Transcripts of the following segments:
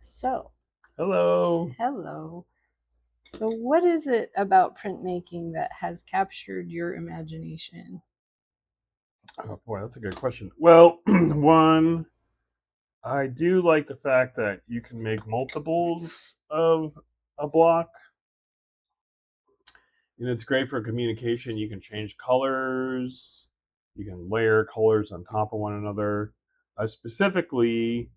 So, Hello. hello. So, what is it about printmaking that has captured your imagination? Oh boy, that's a good question. Well, one, I do like the fact that you can make multiples of a block. And it's great for communication. You can change colors, you can layer colors on top of one another. Specifically,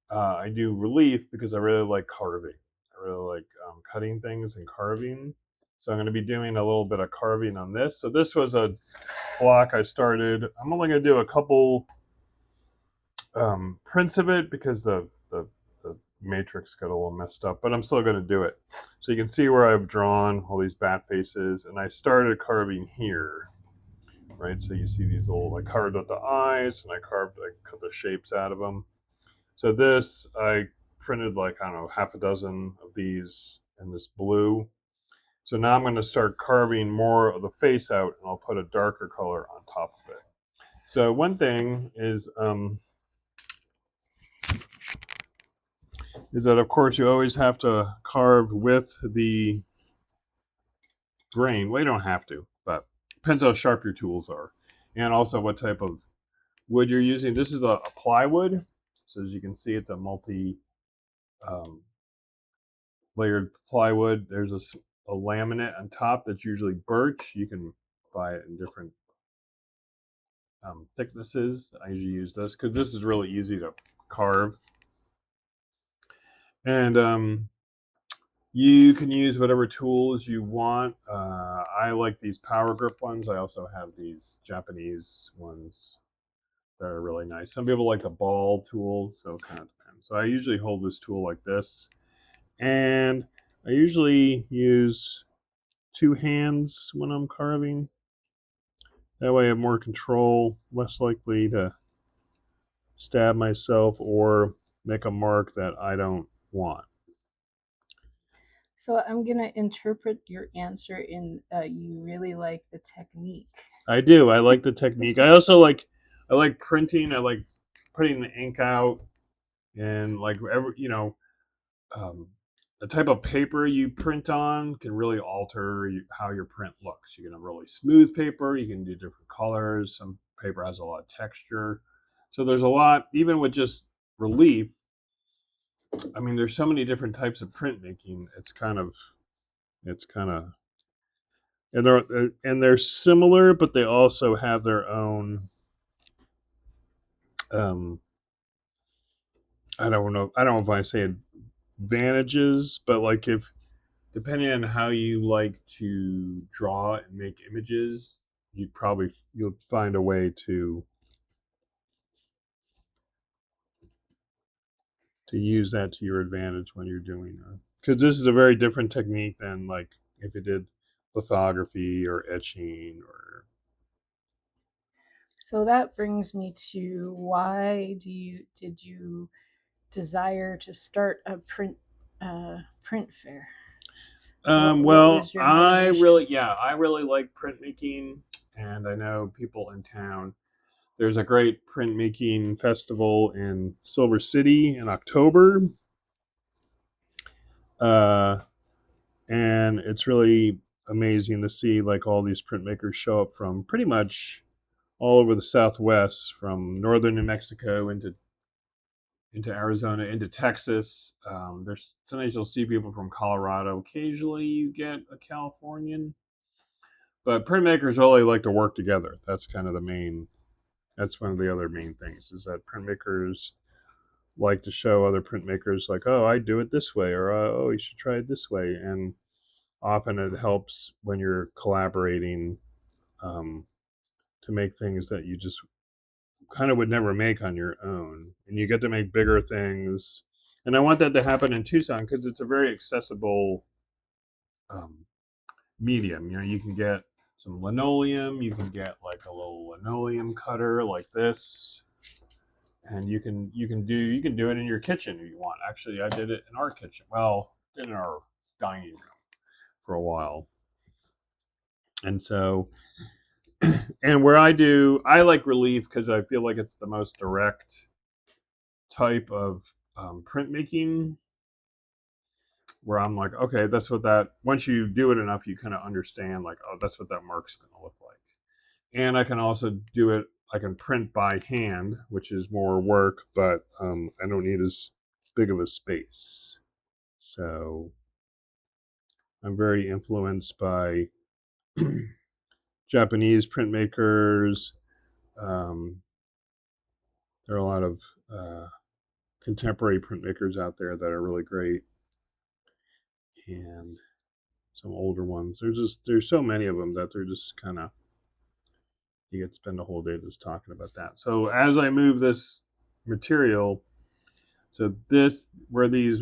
I do relief because I really like carving. I really like cutting things and carving. So I'm going to be doing a little bit of carving on this. So this was a block I started. I'm only going to do a couple prints of it because the matrix got a little messed up, but I'm still going to do it. So you can see where I've drawn all these bat faces, and I started carving here, right? So you see these little, I carved out the eyes, and I cut the shapes out of them. So this, I printed like, I don't know, half a dozen of these in this blue. So now I'm going to start carving more of the face out, and I'll put a darker color on top of it. So one thing is that of course you always have to carve with the grain. Well, you don't have to, but depends how sharp your tools are, and also what type of wood you're using. This is a plywood, so as you can see, it's a multi um, layered plywood. There's a laminate on top that's usually birch. You can buy it in different thicknesses. I usually use this because this is really easy to carve, and you can use whatever tools you want. I like these power grip ones. I also have these Japanese ones that are really nice. Some people like the ball tool, so it kind of depends. So I usually hold this tool like this, and I usually use two hands when I'm carving. That way I have more control, less likely to stab myself or make a mark that I don't want. So, I'm going to interpret your answer in you really like the technique. I do. I like the technique. I like printing. I like putting the ink out and like um, the type of paper you print on can really alter how your print looks. You can have really smooth paper. You can do different colors. Some paper has a lot of texture. So there's a lot, even with just relief. I mean, there's so many different types of printmaking. It's kind of, and they're similar, but they also have their own. Um, I don't know. I don't know if I say advantages, but like if depending on how you like to draw and make images, you'll find a way to use that to your advantage when you're doing it. Because this is a very different technique than like if you did lithography or etching or So, that brings me to why did you desire to start a print fair? What well, was your motivation? I really like printmaking, and I know people in town. There's a great printmaking festival in Silver City in October, uh, and it's really amazing to see like all these printmakers show up from pretty much all over the Southwest, from northern New Mexico into Arizona, into Texas. There's sometimes you'll see people from Colorado. Occasionally, you get a Californian, but printmakers really like to work together. That's kind of the main. That's one of the other main things is that printmakers like to show other printmakers like, oh, I do it this way, or oh, you should try it this way, and often it helps when you're collaborating um, to make things that you just kind of would never make on your own, and you get to make bigger things. And I want that to happen in Tucson because it's a very accessible um, medium. You know, you can get some linoleum, you can get like a little linoleum cutter like this, and you can do it in your kitchen if you want. Actually, I did it in our kitchen. Well, in our dining room for a while, and so and where I like relief because I feel like it's the most direct type of printmaking, where I'm like, okay, that's what that. Once you do it enough, you kind of understand, like, oh, that's what that mark's going to look like. And I can also do it. I can print by hand, which is more work, but I don't need as big of a space. So I'm very influenced by Japanese printmakers. Um, there are a lot of contemporary printmakers out there that are really great, and some older ones. There's so many of them that they're just kind of, you get to spend a whole day just talking about that. So as I move this material, so this where these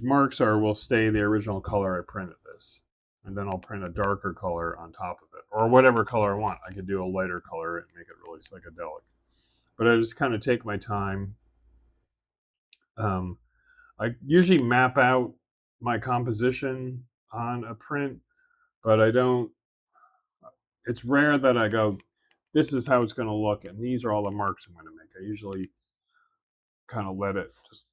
marks are will stay the original color I printed this, and then I'll print a darker color on top of it, or whatever color I want. I could do a lighter color and make it really psychedelic. But I just kind of take my time. Um, I usually map out my composition on a print, but I don't. It's rare that I go, this is how it's going to look, and these are all the marks I'm going to make. I usually kind of let it just,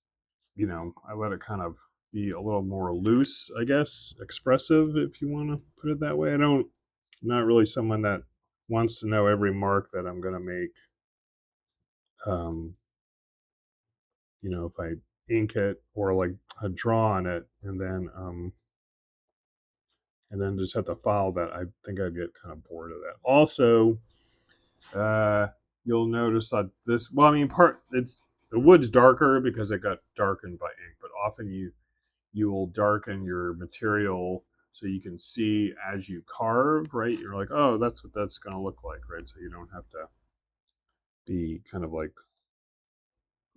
I let it kind of be a little more loose, I guess, expressive, if you want to put it that way. I'm not really someone that wants to know every mark that I'm going to make. Um, if I ink it or like I draw on it and then just have to file that, I think I'd get kind of bored of that. Also, uh, you'll notice that this, well, I mean, it's the wood's darker because it got darkened by ink, but often you will darken your material so you can see as you carve, right? You're like, oh, that's what that's going to look like, right? So you don't have to be kind of like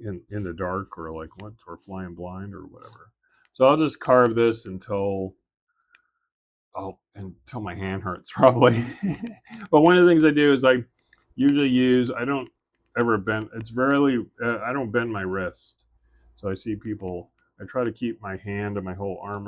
in the dark or like what, or flying blind or whatever. So I'll just carve this until my hand hurts probably. But one of the things I do is I usually use, I don't ever bend. It's rarely I don't bend my wrist. So I see people. I try to keep my hand and my whole arm